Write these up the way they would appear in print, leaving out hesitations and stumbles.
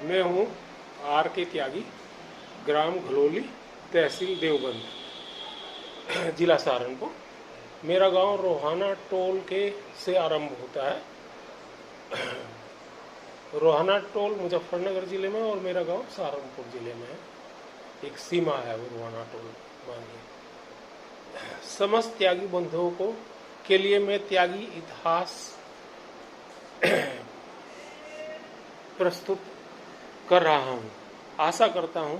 मैं हूँ आर के त्यागी, ग्राम घलोली, तहसील देवबंद, जिला सहारनपुर। मेरा गांव रोहाना टोल के से आरंभ होता है। रोहाना टोल मुजफ्फरनगर जिले में और मेरा गांव सहारनपुर जिले में है। एक सीमा है वो रोहाना टोल मानिए। समस्त त्यागी बंधुओं को के लिए मैं त्यागी इतिहास प्रस्तुत कर रहा हूं। आशा करता हूं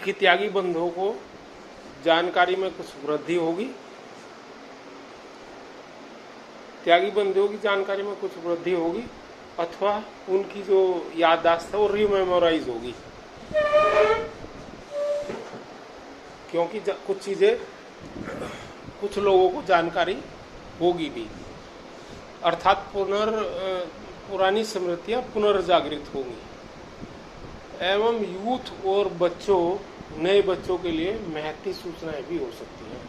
कि त्यागी बंधुओं को जानकारी में कुछ वृद्धि होगी, त्यागी बंधुओं की जानकारी में कुछ वृद्धि होगी अथवा उनकी जो याददाश्त है वो रीमेमोराइज होगी, क्योंकि कुछ चीजें कुछ लोगों को जानकारी होगी भी, अर्थात पुरानी स्मृतियां पुनर्जागृत होंगी एवं यूथ और नए बच्चों के लिए महत्वपूर्ण सूचनाएं भी हो सकती हैं।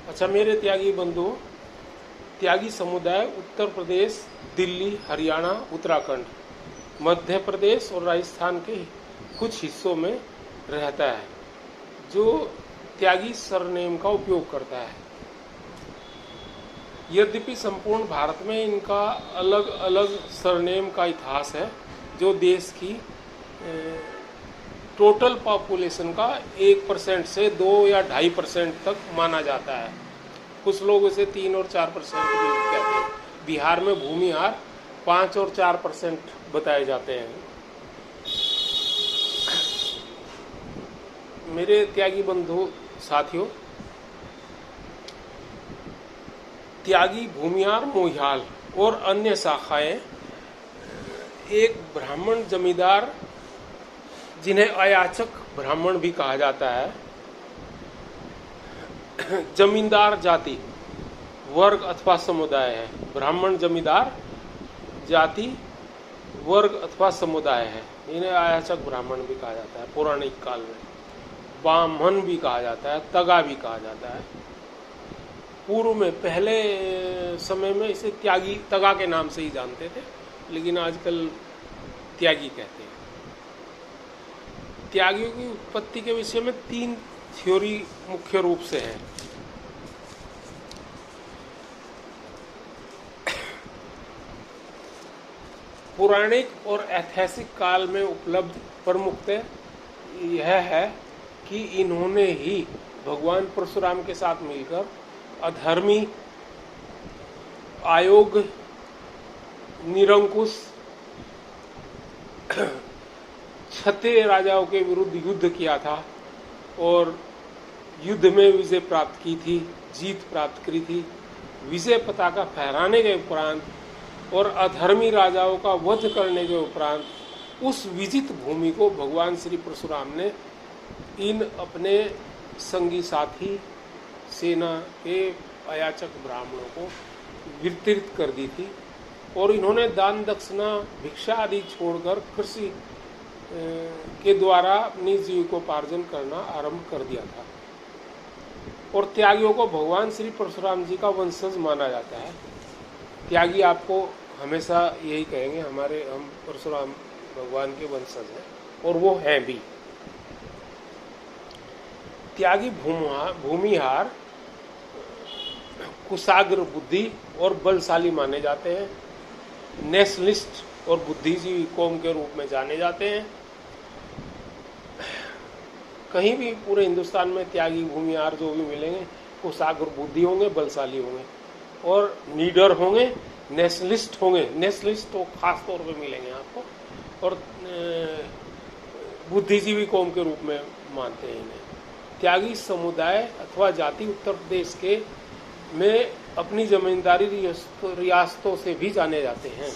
अच्छा, मेरे त्यागी बंधु, त्यागी समुदाय उत्तर प्रदेश, दिल्ली, हरियाणा, उत्तराखंड, मध्य प्रदेश और राजस्थान के कुछ हिस्सों में रहता है, जो त्यागी सरनेम का उपयोग करता है। यद्यपि संपूर्ण भारत में इनका अलग अलग सरनेम का इतिहास है, जो देश की टोटल पॉपुलेशन का 1% से 2 या 2.5% तक माना जाता है। कुछ लोग इसे 3 और 4% भी कहते हैं। बिहार में भूमिहार 5 और 4% बताए जाते हैं। मेरे त्यागी बंधु साथियों, त्यागी, भूमिहार, मोहियाल और अन्य शाखाएं एक ब्राह्मण जमींदार, जिन्हें अयाचक ब्राह्मण भी कहा जाता है, जमींदार जाति, वर्ग अथवा समुदाय है। ब्राह्मण जमींदार जाति, वर्ग अथवा समुदाय है, इन्हें अयाचक ब्राह्मण भी कहा जाता है। पौराणिक काल में ब्राह्मण भी कहा जाता है, तगा भी कहा जाता है। पूर्व में पहले समय में इसे त्यागी, तगा के नाम से ही जानते थे, लेकिन आजकल त्यागी कहते हैं। त्यागियों की उत्पत्ति के विषय में 3 थ्योरी मुख्य रूप से है। पौराणिक और ऐतिहासिक काल में उपलब्ध प्रमुखतः यह है कि इन्होंने ही भगवान परशुराम के साथ मिलकर अधर्मी, आयोग, निरंकुश, क्षत्रिय राजाओं के विरुद्ध युद्ध किया था और युद्ध में विजय प्राप्त की थी, जीत प्राप्त करी थी। विजय पताका फहराने के उपरांत और अधर्मी राजाओं का वध करने के उपरांत उस विजित भूमि को भगवान श्री परशुराम ने इन अपने संगी साथी सेना के अयाचक ब्राह्मणों को वितरित कर दी थी और इन्होंने दान, दक्षिणा, भिक्षा आदि छोड़कर कृषि के द्वारा अपनी जीविकोपार्जन करना आरंभ कर दिया था। और त्यागियों को भगवान श्री परशुराम जी का वंशज माना जाता है। त्यागी आपको हमेशा यही कहेंगे, हम परशुराम भगवान के वंशज हैं, और वो हैं भी। त्यागी भूमिहार कुशाग्र बुद्धि और बलशाली माने जाते हैं, नेशनलिस्ट और बुद्धिजीवी कौम के रूप में जाने जाते हैं। कहीं भी पूरे हिंदुस्तान में त्यागी, भूमिहार जो भी मिलेंगे, कुशाग्र बुद्धि होंगे, बलशाली होंगे और नीडर होंगे, नेशनलिस्ट होंगे। नेशनलिस्ट तो खास तौर पे मिलेंगे आपको, और बुद्धिजीवी कौम के रूप में मानते हैं इन्हें। त्यागी समुदाय अथवा जाति उत्तर प्रदेश के में अपनी जमींदारी रियासतों से भी जाने जाते हैं।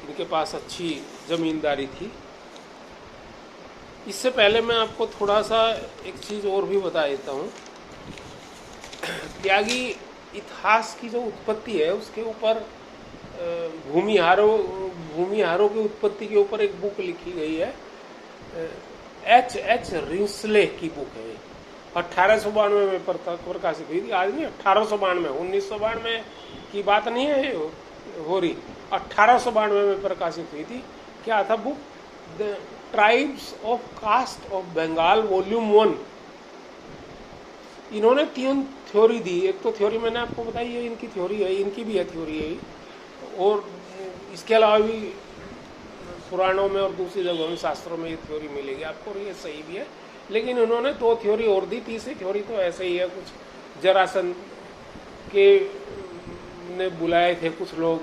इनके पास अच्छी जमींदारी थी। इससे पहले मैं आपको थोड़ा सा एक चीज और भी बता देता हूँ। त्यागी इतिहास की जो उत्पत्ति है उसके ऊपर भूमिहारों की उत्पत्ति के ऊपर एक बुक लिखी गई है, H.H. रिंसले की बुक है। 1892 में प्रकाशित हुई थी। आज नहीं, 1892, 1992 की बात नहीं है हो रही, 1892 में प्रकाशित हुई थी। क्या था book? The tribes of caste of Bengal volume 1। इन्होंने 3 थ्योरी दी। एक तो थ्योरी मैंने आपको बताई है, इनकी थ्योरी है, इनकी भी है थ्योरी है, और इसके अलावा भी पुराणों में और दूसरी जगहों में शास्त्रों में ये थ्योरी मिलेगी आपको, और ये सही भी है। लेकिन उन्होंने 2 थ्योरी और दी, तीसरी थ्योरी तो ऐसे ही है, कुछ जरासंध के ने बुलाए थे कुछ लोग,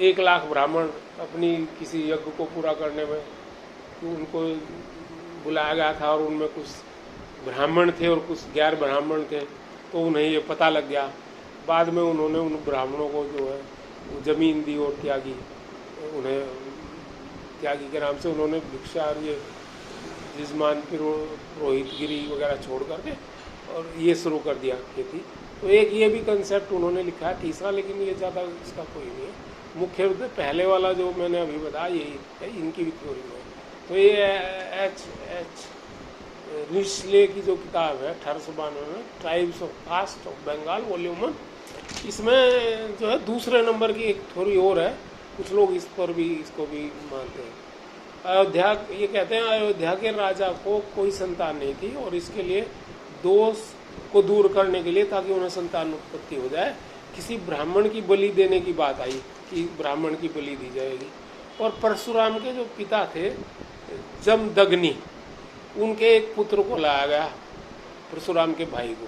1 लाख ब्राह्मण अपनी किसी यज्ञ को पूरा करने में, तो उनको बुलाया गया था, और उनमें कुछ ब्राह्मण थे और कुछ गैर ब्राह्मण थे, तो उन्हें ये पता लग गया। बाद में उन्होंने उन ब्राह्मणों को जो है जमीन दी, और त्यागी, उन्हें त्यागी के नाम से उन्होंने भिक्षा और ये यजमान फिर रोहितगिरी वगैरह छोड़ करके और ये शुरू कर दिया खेती। तो एक ये भी कंसेप्ट उन्होंने लिखा है तीसरा, लेकिन ये ज़्यादा इसका कोई नहीं है। मुख्य पहले वाला जो मैंने अभी बताया यही है, इनकी भी थ्योरी में। तो ये एच रिस्ले की जो किताब है 1892 में, tribes of caste of Bengal volume 1, इसमें जो है दूसरे नंबर की एक थ्योरी और है, कुछ लोग इस पर भी इसको भी मानते हैं। अयोध्या, ये कहते हैं अयोध्या के राजा को कोई संतान नहीं थी, और इसके लिए दोष को दूर करने के लिए, ताकि उन्हें संतान उत्पत्ति हो जाए, किसी ब्राह्मण की बलि देने की बात आई कि ब्राह्मण की बलि दी जाएगी। और परशुराम के जो पिता थे जमदग्नि, उनके एक पुत्र को लाया गया, परशुराम के भाई को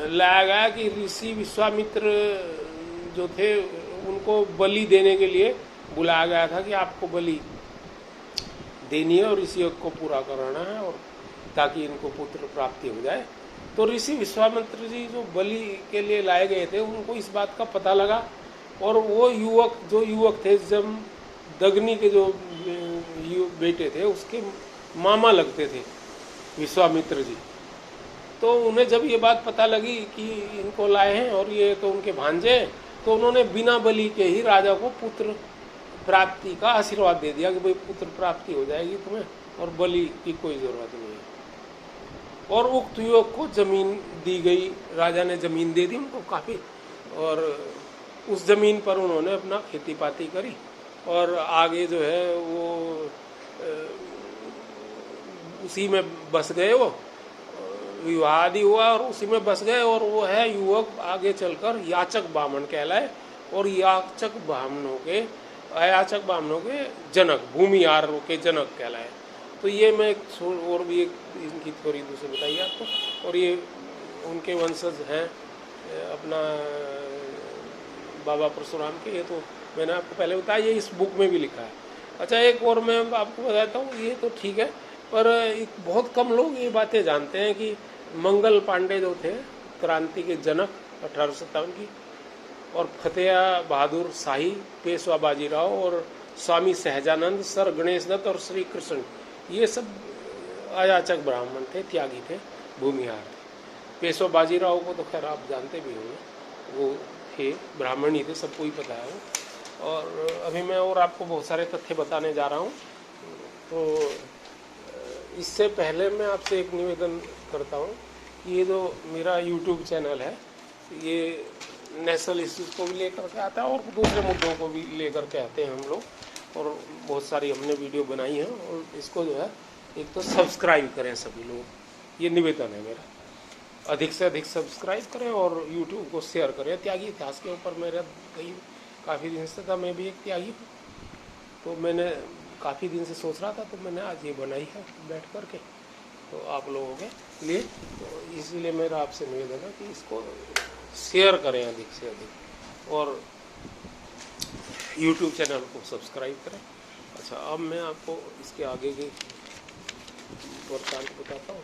लाया गया कि ऋषि विश्वामित्र जो थे उनको बलि देने के लिए बुलाया गया था कि आपको बलि देनी है और इस योग को पूरा कराना है, और ताकि इनको पुत्र प्राप्ति हो जाए। तो ऋषि विश्वामित्र जी जो बलि के लिए लाए गए थे, उनको इस बात का पता लगा, और वो युवक थे जमदग्नि के जो बेटे थे, उसके मामा लगते थे विश्वामित्र जी। तो उन्हें जब ये बात पता लगी कि इनको लाए हैं और ये तो उनके भांजे हैं, तो उन्होंने बिना बलि के ही राजा को पुत्र प्राप्ति का आशीर्वाद दे दिया कि भाई पुत्र प्राप्ति हो जाएगी तुम्हें, और बलि की कोई जरूरत नहीं है। और उक्त युवक को जमीन दी गई, राजा ने जमीन दे दी उनको काफ़ी, और उस जमीन पर उन्होंने अपना खेती पाती करी, और आगे जो है वो उसी में बस गए, वो विवाह आदि हुआ और उसी में बस गए। और वो है युवक आगे चलकर याचक ब्राह्मण कहलाए, और याचक ब्राह्मणों के अयाचक ब्राह्मणों के जनक, भूमिहार के जनक कहलाए। तो ये मैं और भी एक इनकी थ्योरी दूसरी बताई आपको, और ये उनके वंशज हैं अपना बाबा परशुराम के, ये तो मैंने आपको पहले बताया, ये इस बुक में भी लिखा है। अच्छा, एक और मैं आपको बताता हूँ, ये तो ठीक है, पर बहुत कम लोग ये बातें जानते हैं कि मंगल पांडे जो थे क्रांति के जनक 1857 की, और फतेह बहादुर शाही, पेशवा बाजीराव और स्वामी सहजानंद, सर गणेश दत्त और श्री कृष्ण, ये सब अयाचक ब्राह्मण थे, त्यागी थे, भूमिहार थे। पेशवा बाजीराव को तो खैर आप जानते भी होंगे, वो थे ब्राह्मण ही थे, सबको ही पता है वो। और अभी मैं और आपको बहुत सारे तथ्य बताने जा रहा हूँ। तो इससे पहले मैं आपसे एक निवेदन करता हूँ, ये जो मेरा YouTube चैनल है, ये नेशनल इश्यूज़ को भी लेकर के आता है और दूसरे मुद्दों को भी लेकर के आते हैं हम लोग, और बहुत सारी हमने वीडियो बनाई है। और इसको जो है एक तो सब्सक्राइब करें सभी लोग, ये निवेदन है मेरा, अधिक से अधिक सब्सक्राइब करें और YouTube को शेयर करें। त्यागी इतिहास के ऊपर मेरा काफ़ी दिन से था, मैं भी एक त्यागी हूँ, तो मैंने काफ़ी दिन से सोच रहा था, तो मैंने आज ये बनाई है बैठ कर के, तो आप लोगों के लिए। तो इसीलिए मेरा आपसे निवेदन है कि इसको शेयर करें अधिक से अधिक, और YouTube चैनल को सब्सक्राइब करें। अच्छा, अब मैं आपको इसके आगे के वृत्तांत बताता हूँ।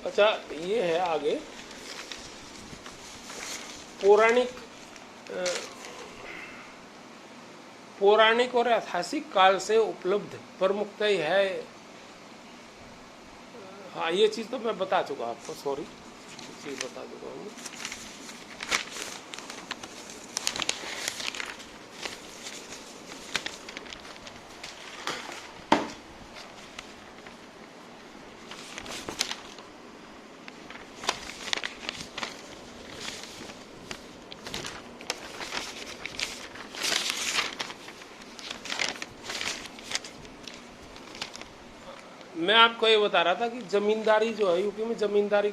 अच्छा, ये है आगे पौराणिक और ऐतिहासिक काल से उपलब्ध प्रमुखतः है। हाँ, ये चीज़ तो मैं बता चुका आपको, सॉरी, चीज़ बता चुका हूँ। मैं आपको ये बता रहा था कि जमींदारी जो है यूपी में, जमींदारी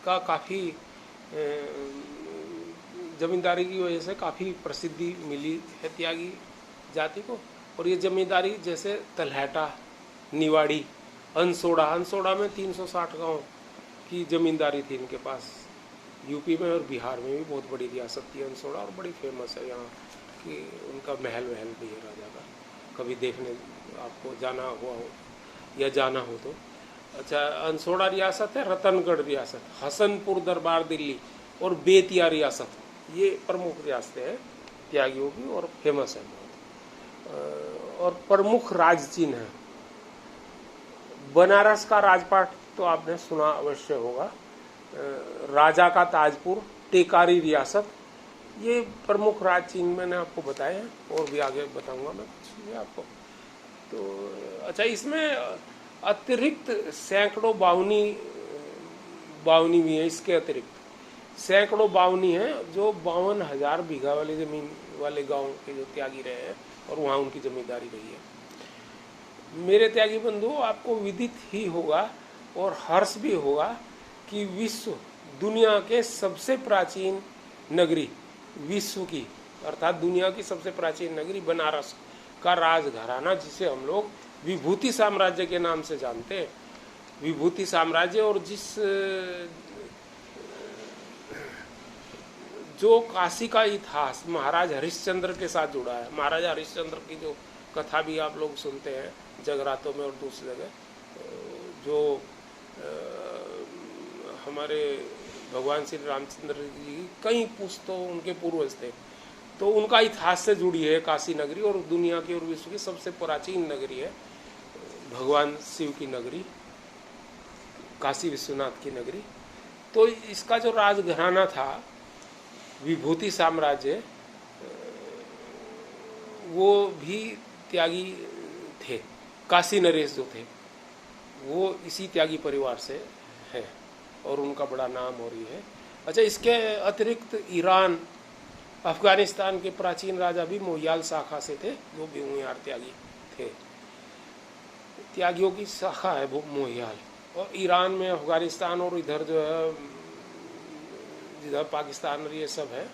का काफ़ी जमींदारी की वजह से काफ़ी प्रसिद्धि मिली है त्यागी जाति को। और ये जमींदारी जैसे तलहटा, निवाड़ी, हंसोड़ा में 360 गांव की जमींदारी थी इनके पास। यूपी में और बिहार में भी बहुत बड़ी रियासत थी हंसोड़ा, और बड़ी फेमस है यहाँ कि उनका महल वहल भी है राजा का। कभी देखने आपको जाना हुआ हो या जाना हो तो। अच्छा, हंसोड़ा रियासत है, रतनगढ़ रियासत, हसनपुर दरबार दिल्ली और बेतिया रियासत, ये प्रमुख रियासतें हैं त्यागियों की और फेमस है बहुत। और प्रमुख राज चिन्ह है, बनारस का राजपाट तो आपने सुना अवश्य होगा, राजा का ताजपुर, टेकारी रियासत, ये प्रमुख राज चिन्ह मैंने आपको बताए हैं, और भी आगे बताऊंगा मैं कुछ आपको। तो अच्छा, इसमें अतिरिक्त सैकड़ों बावनी भी है। इसके अतिरिक्त सैकड़ों बावनी हैं जो 52,000 बीघा वाली जमीन वाले गांव के जो त्यागी रहे हैं और वहाँ उनकी जमींदारी रही है। मेरे त्यागी बंधु, आपको विदित ही होगा और हर्ष भी होगा कि विश्व दुनिया के सबसे प्राचीन नगरी, विश्व की अर्थात दुनिया की सबसे प्राचीन नगरी बनारस का राजघराना, जिसे हम लोग विभूति साम्राज्य के नाम से जानते हैं, विभूति साम्राज्य, और जो काशी का इतिहास महाराज हरिश्चंद्र के साथ जुड़ा है। महाराजा हरिश्चंद्र की जो कथा भी आप लोग सुनते हैं जगरातों में और दूसरी जगह, जो हमारे भगवान श्री रामचंद्र जी कई पुस्तों उनके पूर्वज थे, तो उनका इतिहास से जुड़ी है काशी नगरी, और दुनिया की और विश्व की सबसे प्राचीन नगरी है भगवान शिव की नगरी, काशी विश्वनाथ की नगरी। तो इसका जो राजघराना था विभूति साम्राज्य, वो भी त्यागी थे। काशी नरेश जो थे वो इसी त्यागी परिवार से है और उनका बड़ा नाम और ये है। अच्छा, इसके अतिरिक्त ईरान, अफगानिस्तान के प्राचीन राजा भी मोहियाल शाखा से थे, जो भी मोहियाल त्यागी थे। त्यागियों की शाखा है वो मोहियाल। और ईरान में, अफगानिस्तान और इधर जो है जिधर पाकिस्तान और ये सब है,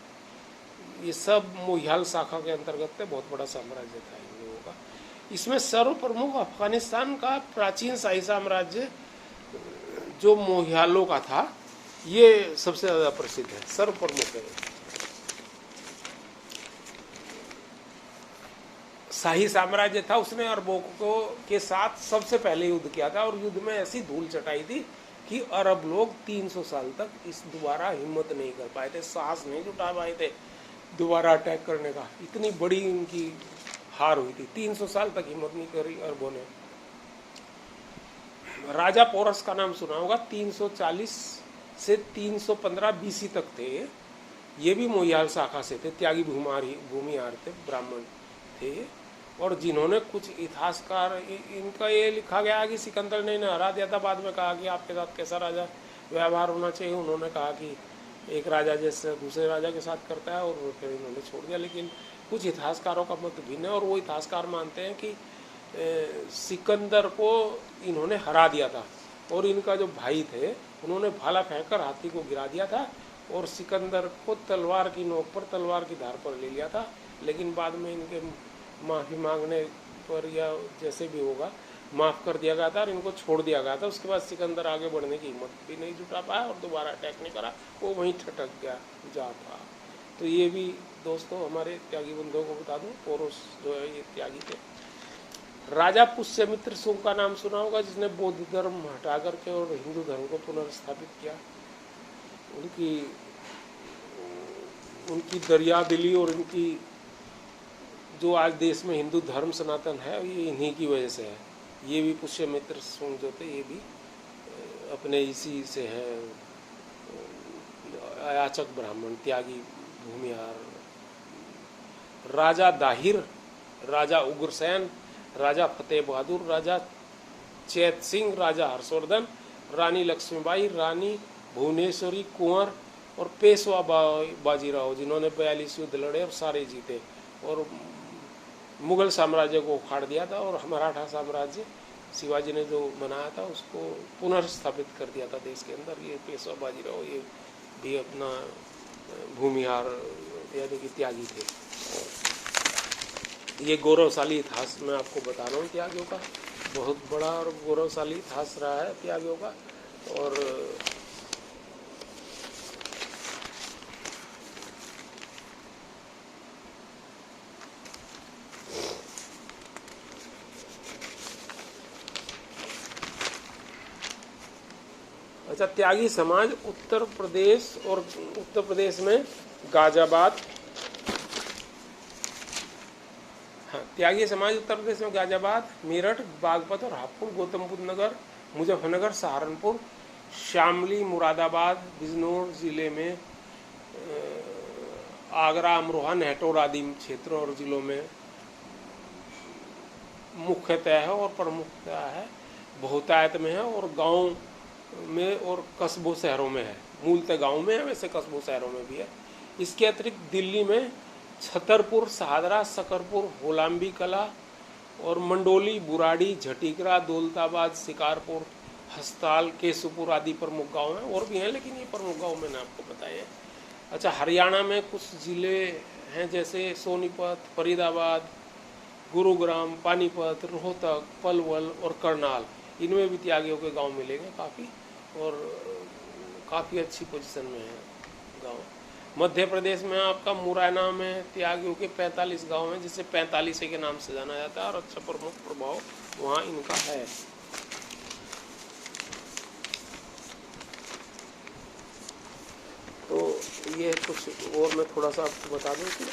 ये सब मोहियाल शाखा के अंतर्गत थे। बहुत बड़ा साम्राज्य था इन लोगों का। इसमें सर्वप्रमुख अफगानिस्तान का प्राचीन शाही साम्राज्य जो मोहियालों का था, ये सबसे ज्यादा प्रसिद्ध है, सर्वप्रमुख है। शाही साम्राज्य था, उसने अरबों के साथ सबसे पहले युद्ध किया था, और युद्ध में ऐसी धूल चटाई थी कि अरब लोग 300 साल तक इस दोबारा हिम्मत नहीं कर पाए थे, साहस नहीं जुटा पाए थे दोबारा अटैक करने का। इतनी बड़ी इनकी हार हुई थी, 300 साल तक हिम्मत नहीं करी अरबों ने। राजा पोरस का नाम सुना होगा, 340 से 315 बीसी तक थे। ये भी मोहियाल शाखा से थे, त्यागी भूमिहार थे, ब्राह्मण थे। और जिन्होंने कुछ इतिहासकार, इनका ये लिखा गया है कि सिकंदर ने इन्हें हरा दिया था, बाद में कहा कि आपके साथ कैसा राजा व्यवहार होना चाहिए। उन्होंने कहा कि एक राजा जैसे दूसरे राजा के साथ करता है, और फिर इन्होंने छोड़ दिया। लेकिन कुछ इतिहासकारों का मत भिन्न है, और वो इतिहासकार मानते हैं कि सिकंदर को इन्होंने हरा दिया था, और इनका जो भाई थे उन्होंने भाला फेंककर हाथी को गिरा दिया था, और सिकंदर को तलवार की नोक पर, तलवार की धार पर ले लिया था। लेकिन बाद में इनके माफ़ी मांगने पर या जैसे भी होगा माफ़ कर दिया गया था और इनको छोड़ दिया गया था। उसके बाद सिकंदर आगे बढ़ने की हिम्मत भी नहीं जुटा पाया और दोबारा अटैक नहीं करा, वो वहीं ठटक गया जा था। तो ये भी दोस्तों हमारे त्यागी बंधुओं को बता दूं, पोरस जो है ये त्यागी थे। राजा पुष्यमित्र सुंग का नाम सुना होगा, जिसने बौद्ध धर्म हटा करके और हिंदू धर्म को पुनर्स्थापित किया। उनकी दरिया दिली और इनकी जो आज देश में हिंदू धर्म सनातन है, ये इन्हीं की वजह से है। ये भी पुष्यमित्र सुंग जो थे, ये भी अपने इसी से है, याचक ब्राह्मण, त्यागी भूमिहार। राजा दाहिर, राजा उग्रसेन, राजा फतेह बहादुर, राजा चैत सिंह, राजा हर्षवर्धन, रानी लक्ष्मीबाई, रानी भुवनेश्वरी, कुंवर और पेशवा बाजीराव, जिन्होंने 42 युद्ध लड़े और सारे जीते और मुगल साम्राज्य को उखाड़ दिया था और मराठा साम्राज्य शिवाजी ने जो बनाया था उसको पुनर्स्थापित कर दिया था देश के अंदर। ये पेशवा बाजीराव ये भी अपना भूमिहार यानी कि त्यागी थे। ये गौरवशाली इतिहास मैं आपको बता रहा हूँ त्यागियों का, बहुत बड़ा और गौरवशाली इतिहास रहा है त्यागियों का। और अच्छा, त्यागी समाज उत्तर प्रदेश में गाजियाबाद, हाँ, त्यागी समाज उत्तर प्रदेश में गाजियाबाद, मेरठ, बागपत और हापुड़, गौतम बुद्ध नगर, मुजफ्फरनगर, सहारनपुर, शामली, मुरादाबाद, बिजनौर जिले में, आगरा, अमरोहा, नेटौर आदि क्षेत्रों और जिलों में मुख्यतः है और प्रमुखतः है, बहुतायत में है और गांव में और कस्बों शहरों में है। मूलतः गांव में है, वैसे कस्बों शहरों में भी है। इसके अतिरिक्त दिल्ली में छतरपुर, शहादरा, सकरपुर, होलांबी कला और मंडोली, बुराड़ी, झटीकरा, दौलताबाद, शिकारपुर, हस्ताल, केसुपुर आदि प्रमुख गांव हैं। और भी हैं लेकिन ये प्रमुख गांव मैंने आपको बताए हैं। अच्छा, हरियाणा में कुछ ज़िले हैं जैसे सोनीपत, फरीदाबाद, गुरुग्राम, पानीपत, रोहतक, पलवल और करनाल, इनमें भी त्यागियों के गांव मिलेंगे काफ़ी, और काफ़ी अच्छी पोजीशन में है गांव। मध्य प्रदेश में आपका मुरैना में त्यागियों के 45 गांव हैं, जिसे 45 के नाम से जाना जाता है, और अच्छा प्रमुख प्रभाव वहाँ इनका है। तो ये कुछ और मैं थोड़ा सा आपको बता दूं कि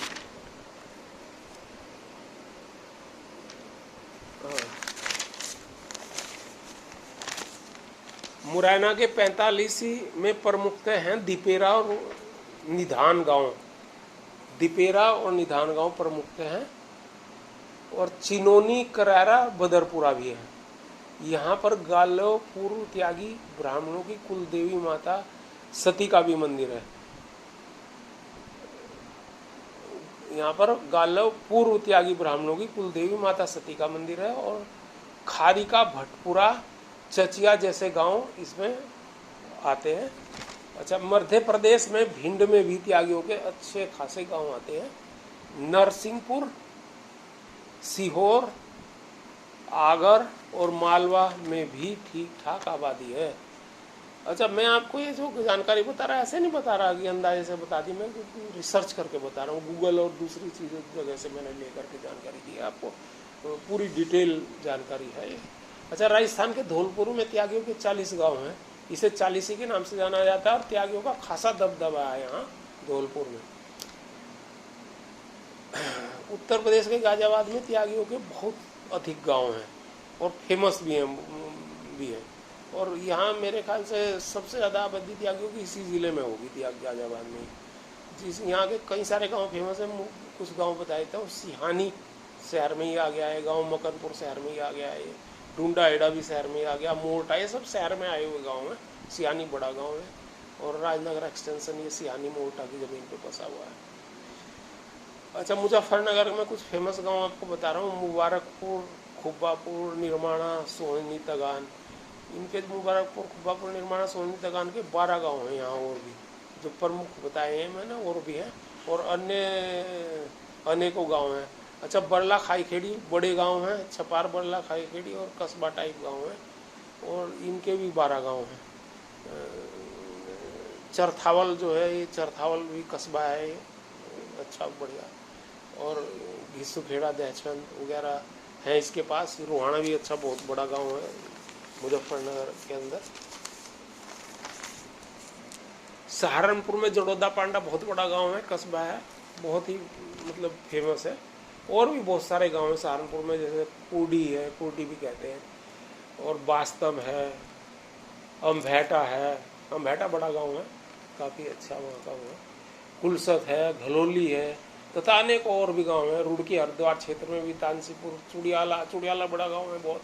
मुरैना के 45 में प्रमुखतः हैं दिपेरा और निधान गांव। दिपेरा और निधान गांव प्रमुखतः हैं, और चिनोनी, करारा, बदरपुरा भी है। यहाँ पर गालव पूर्व त्यागी ब्राह्मणों की कुल देवी माता सती का भी मंदिर है। यहाँ पर गालव पूर्व त्यागी ब्राह्मणों की कुल देवी माता सती का मंदिर है, और खारिका, भटपुरा, चचिया जैसे गांव इसमें आते हैं। अच्छा, मध्य प्रदेश में भिंड में भी त्यागियों के अच्छे खासे गांव आते हैं। नरसिंहपुर, सीहोर, आगर और मालवा में भी ठीक ठाक आबादी है। अच्छा, मैं आपको ये जो जानकारी बता रहा है ऐसे नहीं बता रहा कि अंदाजे से बता दी, मैं रिसर्च करके बता रहा हूँ। गूगल और दूसरी चीज़ों जगह से मैंने लेकर के जानकारी दी है आपको, पूरी डिटेल जानकारी है ये। अच्छा, राजस्थान के धौलपुर में त्यागियों के 40 गांव हैं, इसे 40 के नाम से जाना जाता है, और त्यागियों का खासा दबदबा है यहाँ धौलपुर में। उत्तर प्रदेश के गाजियाबाद में त्यागियों के बहुत अधिक गांव हैं और फेमस भी हैं, और यहाँ मेरे ख्याल से सबसे ज़्यादा आबादी त्यागियों की इसी ज़िले में होगी, गाजियाबाद में। जिस यहाँ के कई सारे गांव फेमस हैं, कुछ गांव बताए थे। और सिहानी शहर में ही आ गया है गांव, मकनपुर शहर में ही आ गया है, डूंडा हेड़ा भी शहर में ही आ गया, मोरटा, ये सब शहर में आए हुए गांव हैं। सिहानी बड़ा गांव है, और राजनगर एक्सटेंशन ये सिहानी मोरटा की ज़मीन पे बसा हुआ है। अच्छा, मुजफ्फरनगर में कुछ फेमस गांव आपको बता रहा हूँ। मुबारकपुर, खुब्बापुर, निर्माणा, सोहनी, तगान। इनके मुबारकपुर, खुब्बापुर, निर्माणा, सोहनी, तगान के 12 गांव हैं यहाँ, और भी जो प्रमुख बताए हैं मैंने और भी हैं, और अन्य अनेकों गांव हैं। अच्छा, बरला, खाईखेड़ी बड़े गांव हैं, छपार, बरला, खाईखेड़ी और कस्बा टाइप गांव हैं, और इनके भी 12 गांव हैं। चरथावल जो है, ये चरथावल भी कस्बा है, अच्छा बढ़िया, और घिस्सुखेड़ा, दहचंद वगैरह हैं इसके पास। रोहाना भी अच्छा बहुत बड़ा गांव है मुजफ्फरनगर के अंदर। सहारनपुर में जड़ौदा पांडा बहुत बड़ा गांव है, कस्बा है, बहुत ही मतलब फेमस है। और भी बहुत सारे गांव हैं सहारनपुर में, जैसे कुर्डी है, कुर्डी भी कहते हैं, और बास्तम है, अम्भेटा है, अम्भेटा बड़ा गांव है, काफ़ी अच्छा वहाँ का है, कुलसत है, घलोली है, तथा अनेक और भी गांव हैं। रुड़की, हरिद्वार क्षेत्र में भी तानसीपुर, चुड़ियाला बड़ा गांव है बहुत,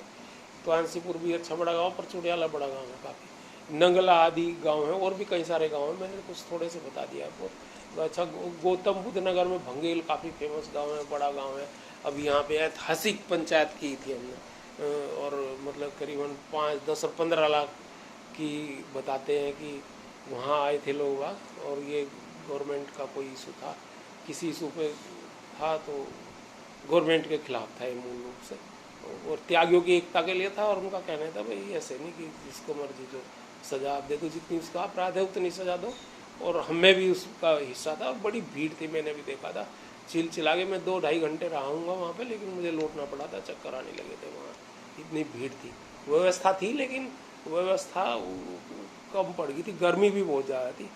तानसीपुर भी अच्छा बड़ा गांव, पर चुड़ियाला बड़ा गांव है काफ़ी, नंगला आदि गांव हैं, और भी कई सारे गांव हैं, मैंने कुछ थोड़े से बता दिया आपको। अच्छा, गौतम बुद्ध नगर में भंगेल काफ़ी फेमस गांव है, बड़ा गांव है। अब यहाँ पे ऐतिहासिक पंचायत की थी हमने, और मतलब करीबन 5, 10 और 15 लाख की बताते हैं कि वहाँ आए थे लोग बाग, और ये गवर्नमेंट का कोई इशू था, किसी इशू पे था तो गवर्नमेंट के खिलाफ था ये मूल रूप से, और त्यागियों की एकता के लिए था। और उनका कहना था भाई ऐसे नहीं कि जिसको मर्जी जो सज़ा आप दे दो, जितनी उसका अपराध है उतनी सज़ा दो, और हमें भी उसका हिस्सा था। बड़ी भीड़ थी, मैंने भी देखा था, चिल्ला के मैं 2-2.5 घंटे रहा वहाँ पे, लेकिन मुझे लौटना पड़ा था, चक्कर आने लगे थे वहाँ, इतनी भीड़ थी। व्यवस्था थी लेकिन व्यवस्था कम पड़ गई थी, गर्मी भी बहुत ज़्यादा थी।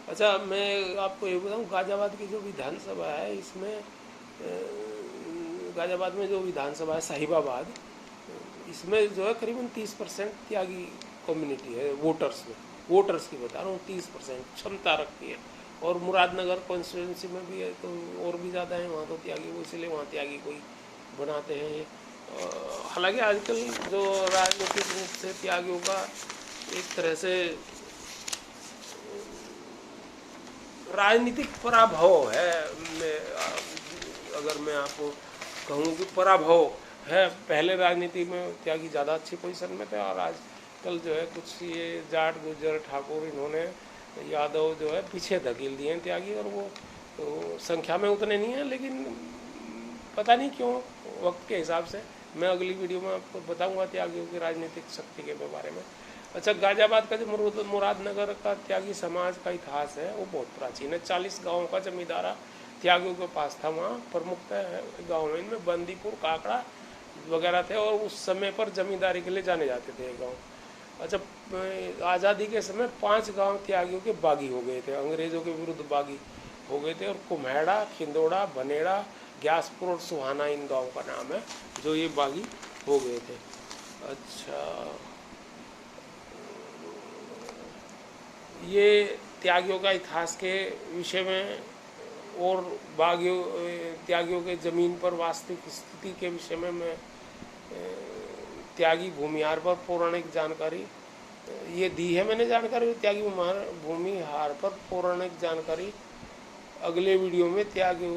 अच्छा, मैं आपको ये बताऊँ, गाज़ियाबाद की जो विधानसभा है, इसमें गाज़ियाबाद में जो विधानसभा है साहिबाबाद, इसमें जो है करीबन 30% त्यागी कम्युनिटी है वोटर्स की बता रहा हूँ, 30% क्षमता रखती है। और मुरादनगर कॉन्स्टिट्यूंसी में भी है तो और भी ज़्यादा है वहाँ तो त्यागी, वो इसलिए वहाँ त्यागी कोई बनाते हैं। हालांकि आजकल जो राजनीतिक रूप से त्यागियों का एक तरह से राजनीतिक पराभव है, अगर मैं आपको कहूँ कि पराभव है। पहले राजनीति में त्यागी ज़्यादा अच्छी पोजीशन में थे, और आजकल जो है कुछ ये जाट गुर्जर ठाकुर इन्होंने यादव जो है पीछे धकेल दिए हैं त्यागी, और वो तो संख्या में उतने नहीं हैं, लेकिन पता नहीं क्यों वक्त के हिसाब से। मैं अगली वीडियो में आपको बताऊंगा त्यागियों की राजनीतिक शक्ति के बारे में। अच्छा, गाज़ियाबाद का जो मुरादनगर का त्यागी समाज का इतिहास है वो बहुत प्राचीन है। 40 गाँव का जमींदारा त्यागियों के पास था वहाँ, प्रमुखतः गाँव में इनमें बंदीपुर, काकड़ा वगैरह थे, और उस समय पर जमींदारी के लिए जाने जाते थे ये गाँव। अच्छा, आज़ादी के समय 5 गांव त्यागियों के बागी हो गए थे, अंग्रेज़ों के विरुद्ध बागी हो गए थे, और कुम्हेड़ा, खिंदोड़ा, बनेड़ा, ग्यासपुर और सुहाना इन गाँव का नाम है जो ये बागी हो गए थे। अच्छा, ये त्यागियों का इतिहास के विषय में और बागियों त्यागियों के ज़मीन पर वास्तविक स्थिति के विषय में मैं त्यागी भूमिहार पर पौराणिक जानकारी ये दी है मैंने जानकारी। त्यागी भूमिहार पर पौराणिक जानकारी अगले वीडियो में त्यागियों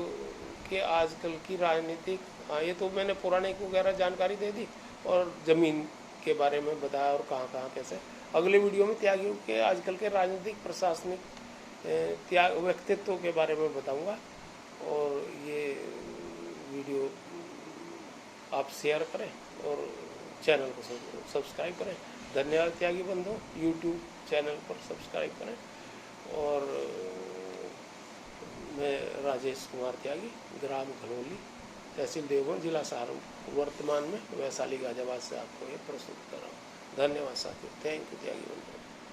के आजकल की राजनीतिक, हाँ ये तो मैंने पौराणिक वगैरह जानकारी दे दी, और ज़मीन के बारे में बताया और कहाँ कहाँ कैसे। अगले वीडियो में त्यागियों के आजकल के राजनीतिक प्रशासनिक त्याग व्यक्तित्व के बारे में बताऊंगा, और ये वीडियो आप शेयर करें और चैनल को सब्सक्राइब करें। धन्यवाद त्यागी बंधु, यूट्यूब चैनल पर सब्सक्राइब करें। और मैं राजेश कुमार त्यागी, ग्राम घनौली, तहसील देवबंद, जिला सहारनपुर, वर्तमान में वैशाली गाज़ियाबाद से आपको ये प्रस्तुत कर रहा हूँ। धन्यवाद साथियों, थैंक यू त्यागी बंधु।